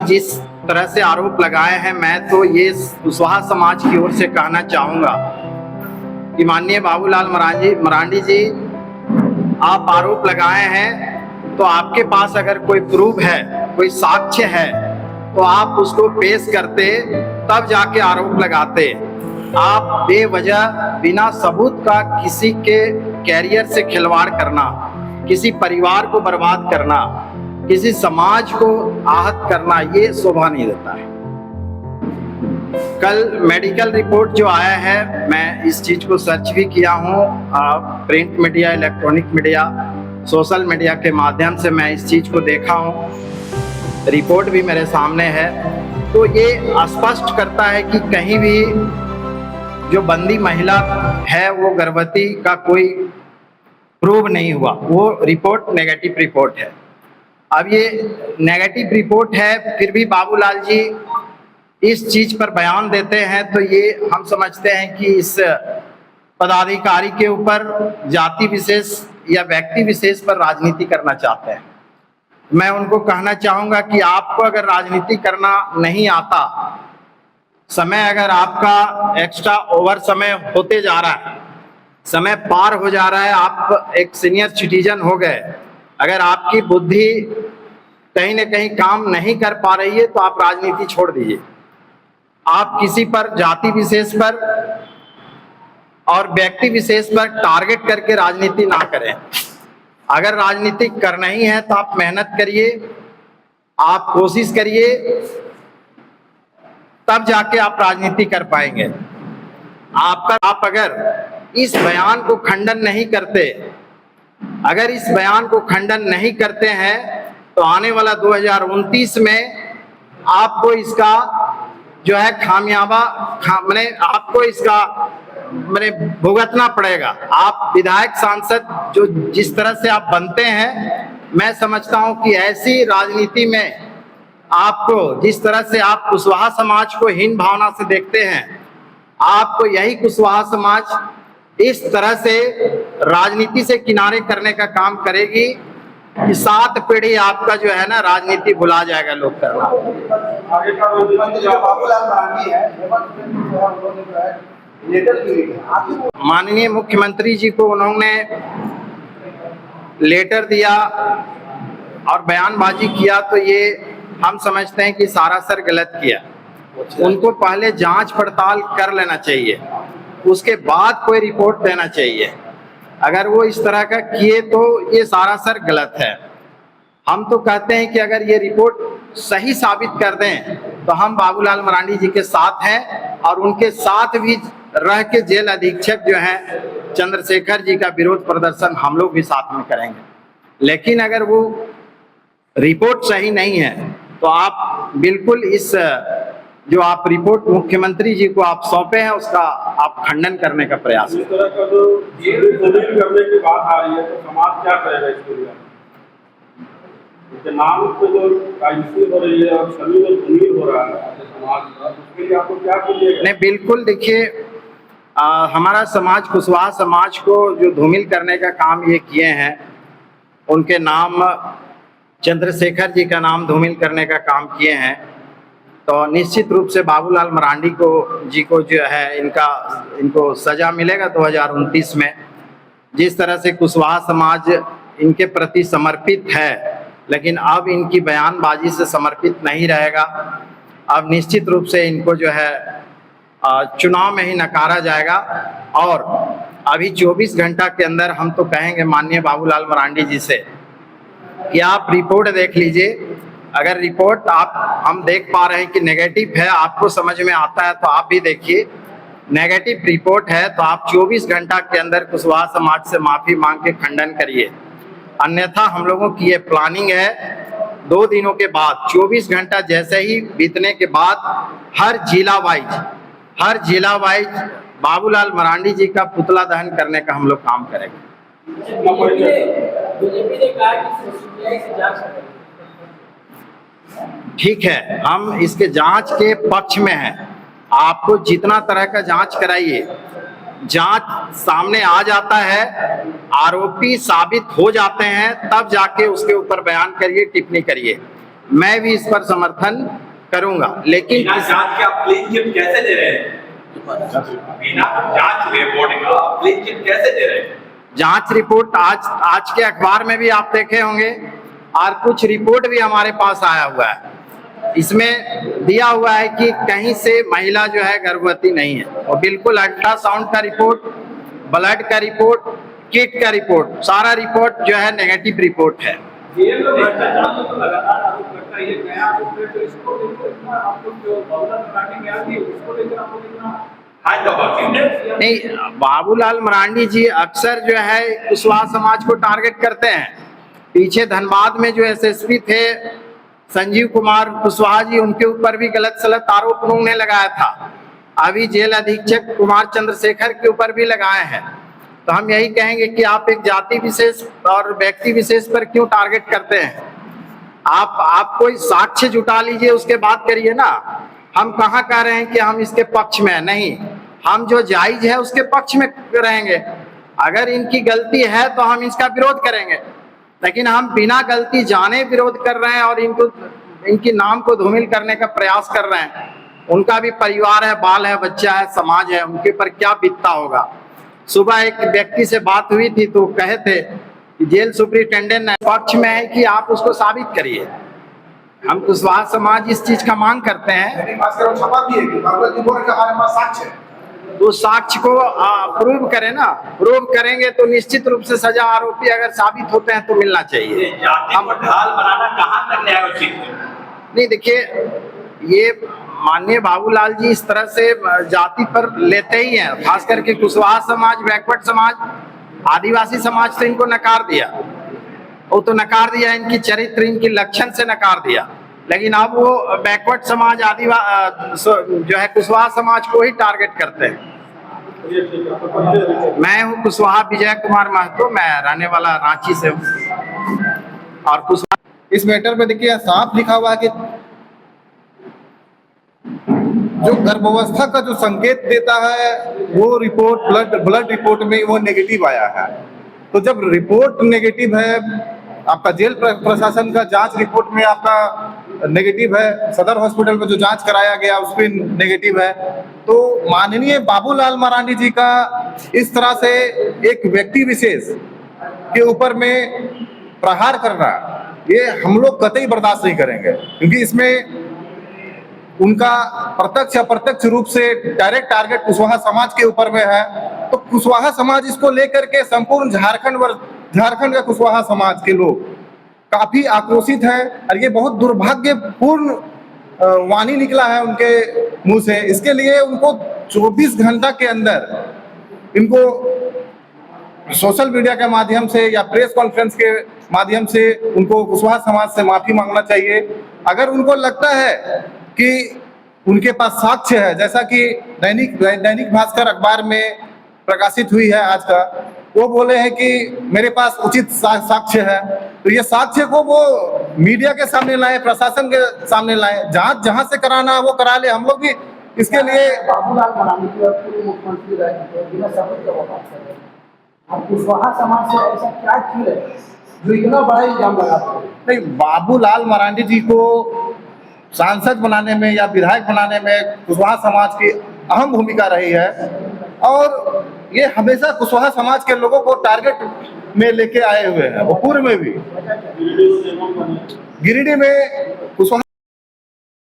जिस तरह से आरोप लगाए हैं, मैं तो ये कुशवाहा समाज की ओर से कहना चाहूंगा कि माननीय बाबूलाल मरांडी जी, आप आरोप लगाए हैं तो आपके पास अगर कोई प्रूफ है, कोई साक्ष्य है, तो आप उसको पेश करते, तब जाके आरोप लगाते। आप बेवजह बिना सबूत का किसी के कैरियर से खिलवाड़ करना, किसी परिवार को बर्बाद करना, किसी समाज को आहत करना, ये शोभा नहीं देता है। कल मेडिकल रिपोर्ट जो आया है, मैं इस चीज को सर्च भी किया हूँ, print media, electronic media, social media के माध्यम से मैं इस चीज को देखा हूँ, रिपोर्ट भी मेरे सामने है। तो ये स्पष्ट करता है कि कहीं भी जो बंदी महिला है वो गर्भवती का कोई प्रूव नहीं हुआ, वो रिपोर्ट नेगेटिव रिपोर्ट है। अब ये नेगेटिव रिपोर्ट है, फिर भी बाबूलाल जी इस चीज पर बयान देते हैं, तो ये हम समझते हैं कि इस पदाधिकारी के ऊपर जाति विशेष या व्यक्ति विशेष पर राजनीति करना चाहते हैं। मैं उनको कहना चाहूंगा कि आपको अगर राजनीति करना नहीं आता, समय अगर आपका एक्स्ट्रा ओवर समय होते जा रहा है, समय पार हो जा रहा है, आप एक सीनियर सिटीजन हो गए, अगर आपकी बुद्धि कहीं ना कहीं काम नहीं कर पा रही है, तो आप राजनीति छोड़ दीजिए। आप किसी पर, जाति विशेष पर और व्यक्ति विशेष पर टारगेट करके राजनीति ना करें। अगर राजनीति करना ही है तो आप मेहनत करिए, आप कोशिश करिए, तब जाके आप राजनीति कर पाएंगे। आप अगर इस बयान को खंडन नहीं करते, अगर इस बयान को खंडन नहीं करते हैं, तो आने वाला 2029 में आपको इसका जो है खामियाबा आपको इसका भुगतना पड़ेगा। आप विधायक, सांसद जो जिस तरह से आप बनते हैं, मैं समझता हूं कि ऐसी राजनीति में आपको, जिस तरह से आप कुशवाहा समाज को हीन भावना से देखते हैं, आपको यही कुशवाहा समाज इस तरह से राजनीति से किनारे करने का काम करेगी कि 7 पीढ़ी आपका जो है ना राजनीति भुला जाएगा लोग करना। माननीय मुख्यमंत्री जी को उन्होंने लेटर दिया और बयानबाजी किया, तो ये हम समझते हैं कि सरासर गलत किया। उनको पहले जांच पड़ताल कर लेना चाहिए, उसके बाद कोई रिपोर्ट देना चाहिए। अगर वो इस तरह का किए तो ये सरासर गलत है। हम तो कहते हैं कि अगर ये रिपोर्ट सही साबित कर दें तो हम बाबूलाल मरांडी जी के साथ हैं, और उनके साथ भी रह के जेल अधीक्षक जो हैं चंद्रशेखर जी का विरोध प्रदर्शन हम लोग भी साथ में करेंगे। लेकिन अगर वो रिपोर्ट सही नहीं है तो आप बिल्कुल इस जो आप रिपोर्ट मुख्यमंत्री जी को आप सौंपे हैं, उसका आप खंडन करने का प्रयास करें। इस तरह का जो करने की बात आ रही है, तो समाज क्या करेगा इसके लिए? इसके नाम पे जो राजनीति हो रही है और सभी में धूमिल हो रहा है समाज का, उसके लिए आपको क्या कीजिएगा? नहीं, बिल्कुल देखिए, हमारा समाज, कुशवाहा समाज को जो धूमिल करने का काम ये किए हैं, उनके नाम, चंद्रशेखर जी का नाम धूमिल करने का काम किए हैं, तो निश्चित रूप से बाबूलाल मरांडी जी को जो है इनको सजा मिलेगा 2029 में। जिस तरह से कुशवाहा समाज इनके प्रति समर्पित है, लेकिन अब इनकी बयानबाजी से समर्पित नहीं रहेगा। अब निश्चित रूप से इनको जो है चुनाव में ही नकारा जाएगा। और अभी 24 घंटा के अंदर हम तो कहेंगे माननीय बाबूलाल मरांडी जी से कि आप रिपोर्ट देख लीजिए। अगर रिपोर्ट हम देख पा रहे हैं कि नेगेटिव है, आपको समझ में आता है, तो आप भी देखिए। नेगेटिव रिपोर्ट है तो आप 24 घंटा के अंदर कुशवाहा समाज से माफी मांग के खंडन करिए। अन्यथा हम लोगों की ये प्लानिंग है, 2 दिनों के बाद, 24 घंटा जैसे ही बीतने के बाद हर जिला वाइज बाबूलाल मरांडी जी का पुतला दहन करने का हम लोग काम करेंगे। ठीक है, हम इसके जांच के पक्ष में हैं। आपको जितना तरह का जांच कराइए, जांच सामने आ जाता है, आरोपी साबित हो जाते हैं, तब जाके उसके ऊपर बयान करिए, टिप्पणी करिए। मैं भी इस पर समर्थन करूंगा। लेकिन बिना जांच के आप क्लीन चिट कैसे दे रहे हैं? बिना जांच रिपोर्ट का आप क्लीन चिट कैसे दे रहे हैं? जांच रिपोर्ट आज के अखबार में भी आप देखे होंगे, और कुछ रिपोर्ट भी हमारे पास आया हुआ है। इसमें दिया हुआ है कि कहीं से महिला जो है गर्भवती नहीं है, और बिल्कुल अल्ट्रासाउंड का रिपोर्ट, ब्लड का रिपोर्ट, किट का रिपोर्ट, सारा रिपोर्ट जो है नेगेटिव रिपोर्ट है। जेल में भ्रष्टाचार तो लगातार आरोप करता है, ये नया आरोप है, तो इसको लेकर इतना आप लोग जो बाबूलाल मरांडी में आती है उसको लेकर आप लोग इतना नहीं, बाबूलाल मरांडी जी अक्सर जो है कुशवाहा समाज को टारगेट करते हैं। पीछे धनबाद में जो एसएसपी थे संजीव कुमार कुशवाहा जी, उनके ऊपर भी गलत सलत आरोप उन्होंने लगाया था। अभी जेल अधीक्षक कुमार चंद्रशेखर के ऊपर भी लगाए हैं। तो हम यही कहेंगे कि आप एक जाति विशेष और व्यक्ति विशेष पर क्यों टारगेट करते हैं? आप कोई साक्ष्य जुटा लीजिए, उसके बाद करिए ना। हम कहाँ कह रहे हैं कि हम इसके पक्ष में हैं? नहीं, हम जो जायज है उसके पक्ष में रहेंगे। अगर इनकी गलती है तो हम इसका विरोध करेंगे, लेकिन हम बिना गलती जाने विरोध कर रहे हैं और इनकी नाम को धूमिल करने का प्रयास कर रहे हैं। उनका भी परिवार है, बाल है, बच्चा है, समाज है, उनके पर क्या बीतता होगा। सुबह एक व्यक्ति से बात हुई थी तो कहे थे कि जेल सुपरिटेंडेंट पक्ष में है कि आप उसको साबित करिए। हम कुशवाहा समाज इस चीज का मांग करते हैं, तो साक्ष्य को प्रूव करें ना। प्रूव करेंगे तो निश्चित रूप से सजा आरोपी अगर साबित होते हैं तो मिलना चाहिए। जाति को ढाल बनाना कहाँ तक न्यायोचित है? नहीं, देखिए, ये माननीय बाबूलाल जी इस तरह से जाति पर लेते ही हैं, खास करके कुशवाहा समाज, बैकवर्ड समाज, आदिवासी समाज तो इनको नकार दिया, वो तो नकार दिया, इनकी चरित्र, इनकी लक्षण से नकार दिया। लेकिन अब वो बैकवर्ड समाज, जो है कुशवाहा समाज को ही टारगेट करते हैं। मैं हूँ कुशवाहा विजय कुमार महतो, मैं रहने वाला रांची से हूँ। और कुशवाहा इस मैटर में देखिए साफ लिखा हुआ है कि जो गर्भावस्था का जो संकेत देता है वो रिपोर्ट ब्लड रिपोर्ट में वो नेगेटिव आया है। तो जब रिपोर्ट नेगेटिव है, आपका जेल प्रशासन का जांच रिपोर्ट में आपका नेगेटिव है, सदर हॉस्पिटल में जो जांच कराया गया उसमें नेगेटिव है, तो माननीय बाबूलाल मरांडी जी का इस तरह से एक व्यक्ति विशेष के ऊपर में प्रहार करना, ये हम लोग कतई बर्दाश्त नहीं करेंगे। क्योंकि इसमें उनका प्रत्यक्ष अप्रत्यक्ष रूप से डायरेक्ट टारगेट कुशवाहा समाज के ऊपर में है। तो कुशवाहा समाज इसको लेकर के संपूर्ण झारखंड का कुशवाहा समाज के लोग काफी आक्रोशित है, और ये बहुत दुर्भाग्यपूर्ण वाणी निकला है उनके मुंह से। इसके लिए उनको 24 घंटा के अंदर इनको सोशल मीडिया के माध्यम से या प्रेस कॉन्फ्रेंस के माध्यम से उनको कुशवाहा समाज से माफी मांगना चाहिए। अगर उनको लगता है कि उनके पास साक्ष्य है, जैसा कि दैनिक भास्कर अखबार में प्रकाशित हुई है आज का, वो बोले हैं कि मेरे पास उचित साक्ष्य है, तो ये साक्ष्य को वो मीडिया के सामने लाए, प्रशासन के सामने लाए, जांच जहां से कराना है वो करा ले। हम लोग भी इसके लिए बाबूलाल मरांडी की पूर्व मुख्यमंत्री रह चुके हैं, बिना शपथ का बात कर रहे हैं। आप कुशवाहा समाज से ऐसा क्या क्यों है जो इतना बड़ा इल्जाम लगाते हैं? नहीं, बाबूलाल मरांडी जी को सांसद बनाने में या विधायक बनाने में कुशवाहा समाज की अहम भूमिका रही है, और ये हमेशा कुशवाहा समाज के लोगों को टारगेट में लेके आए हुए हैं। वो पूर्व में भी गिरिडीह में कुशवाहा